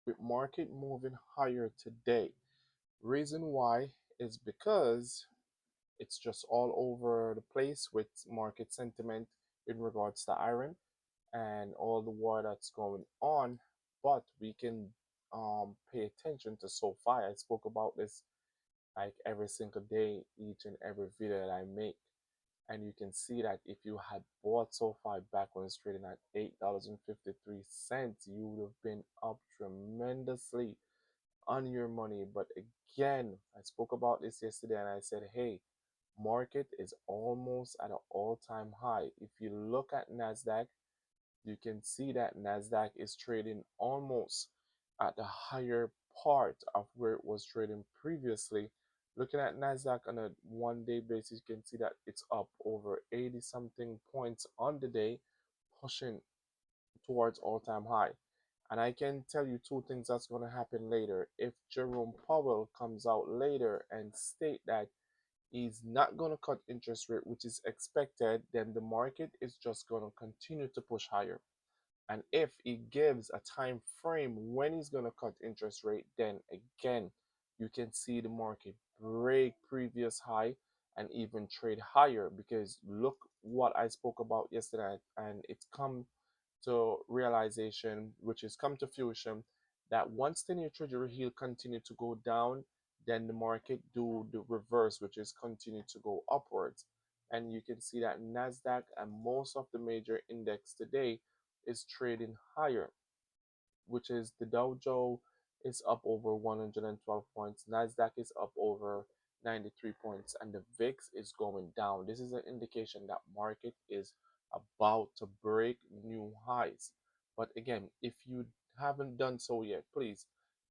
with market moving higher today. Reason why is because it's just all over the place with market sentiment in regards to iron and all the war that's going on. But we can pay attention to SoFi. I spoke about this like every single day, each and every video that I make. And you can see that if you had bought SoFi back when it's trading at $8.53, you would have been up tremendously on your money. But again, I spoke about this yesterday and I said, hey, market is almost at an all-time high. If you look at Nasdaq, you can see that Nasdaq is trading almost at the higher part of where it was trading previously. Looking at Nasdaq on a 1 day basis, you can see that it's up over 80 something points on the day, pushing towards all-time high. And I can tell you two things that's going to happen later. If Jerome Powell comes out later and state that he's not going to cut interest rate, which is expected, then the market is just going to continue to push higher. And if he gives a time frame when he's going to cut interest rate, then again, you can see the market break previous high and even trade higher, because look what I spoke about yesterday, and it's come to realization, which is come to fruition, that once the new treasury yield continue to go down, then the market do the reverse, which is continue to go upwards. And you can see that Nasdaq and most of the major index today is trading higher, which is the Dow Jones is up over 112 points, Nasdaq is up over 93 points, and the VIX is going down. This is an indication that market is about to break new highs. But again, if you haven't done so yet, please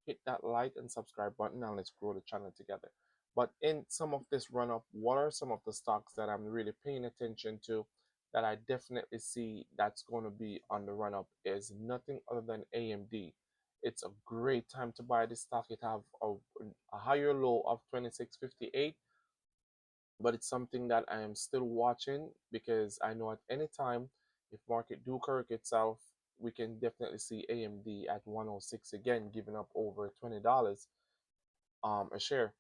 hit that like and subscribe button and let's grow the channel together. But in some of this run up, what are some of the stocks that I'm really paying attention to that I definitely see that's going to be on the run up is nothing other than AMD. It's a great time to buy this stock. It have a higher low of 26.58, but it's something that I am still watching because I know at any time if market do correct itself, we can definitely see AMD at 106 again, giving up over $20 a share.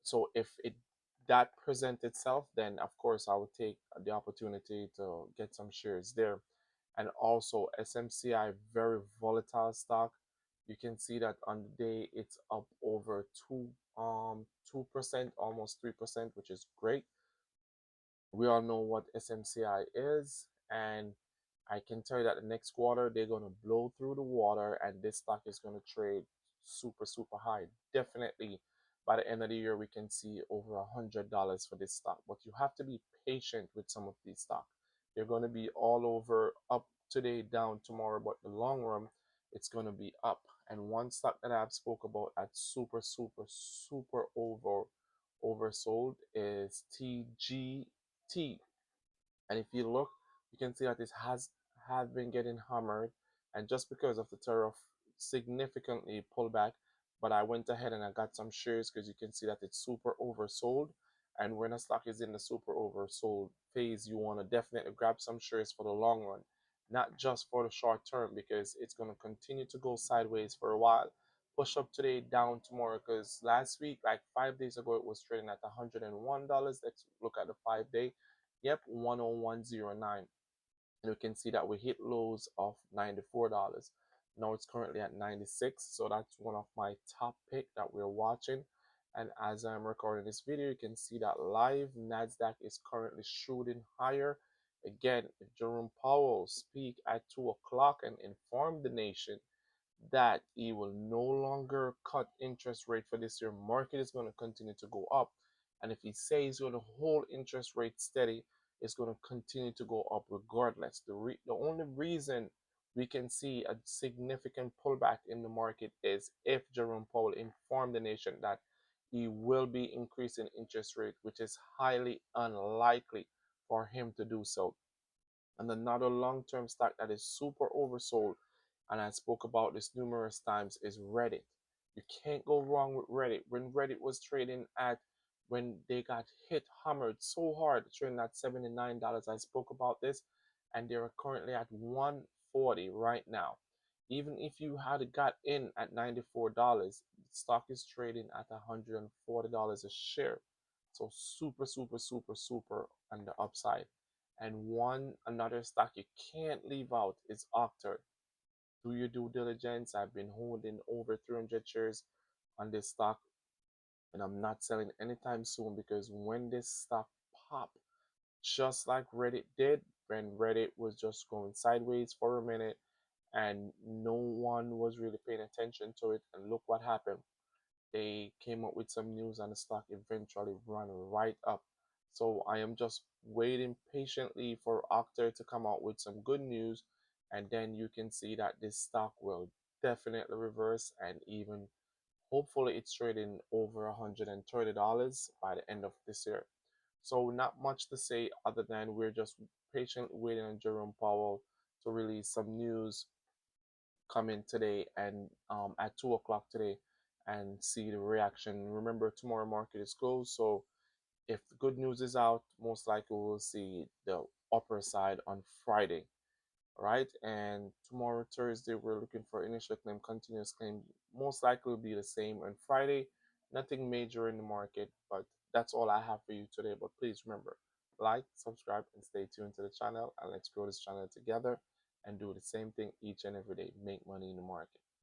So if it that present itself, then of course I would take the opportunity to get some shares there. And also SMCI, very volatile stock. You can see that on the day it's up over 2%, almost 3%, which is great. We all know what SMCI is, and I can tell you that the next quarter they're going to blow through the water and this stock is going to trade super high. Definitely by the end of the year we can see over $100 for this stock, but you have to be patient with some of these stocks. They're going to be all over, up today, down tomorrow, but the long run it's going to be up. And one stock that I've spoke about at super oversold is TGT. And if you look, you can see that it has been getting hammered, and just because of the tariff, significantly pulled back. But I went ahead and I got some shares because you can see that it's super oversold. And when a stock is in the super oversold phase, you want to definitely grab some shares for the long run, not just for the short term, because it's going to continue to go sideways for a while. Push up today, down tomorrow. Because last week, like 5 days ago, it was trading at $101. Let's look at the 5 day. Yep, 101.09. And we can see that we hit lows of $94. Now it's currently at 96. So that's one of my top pick that we're watching. And as I'm recording this video, you can see that live NASDAQ is currently shooting higher. Again, if Jerome Powell speak at 2 o'clock and inform the nation that he will no longer cut interest rate for this year, market is going to continue to go up. And if he says he's going to hold interest rate steady, it's going to continue to go up regardless. The only reason we can see a significant pullback in the market is if Jerome Powell informed the nation that he will be increasing interest rate, which is highly unlikely for him to do so. And another long-term stock that is super oversold, and I spoke about this numerous times, is Reddit. You can't go wrong with Reddit. When Reddit was trading at, when they got hit, hammered so hard, trading at $79, I spoke about this, and they are currently at 140 right now. Even if you had got in at $94, the stock is trading at $140 a share. So super, super, super, super on the upside. And one another stock you can't leave out is Octane. Do your due diligence. I've been holding over 300 shares on this stock, and I'm not selling anytime soon because when this stock pop, just like Reddit did, when Reddit was just going sideways for a minute and no one was really paying attention to it, and look what happened. They came up with some news and the stock eventually ran right up. So I am just waiting patiently for Octane to come out with some good news, and then you can see that this stock will definitely reverse, and even hopefully it's trading over $130 by the end of this year. So not much to say other than we're just patiently waiting on Jerome Powell to release some news coming today and at 2 o'clock today and see the reaction. Remember, tomorrow market is closed, so if the good news is out, most likely we'll see the upper side on Friday, right? And tomorrow, Thursday, we're looking for initial claim, continuous claim. Most likely will be the same on Friday. Nothing major in the market, but that's all I have for you today. But please remember, like, subscribe, and stay tuned to the channel. And let's grow this channel together and do the same thing each and every day. Make money in the market.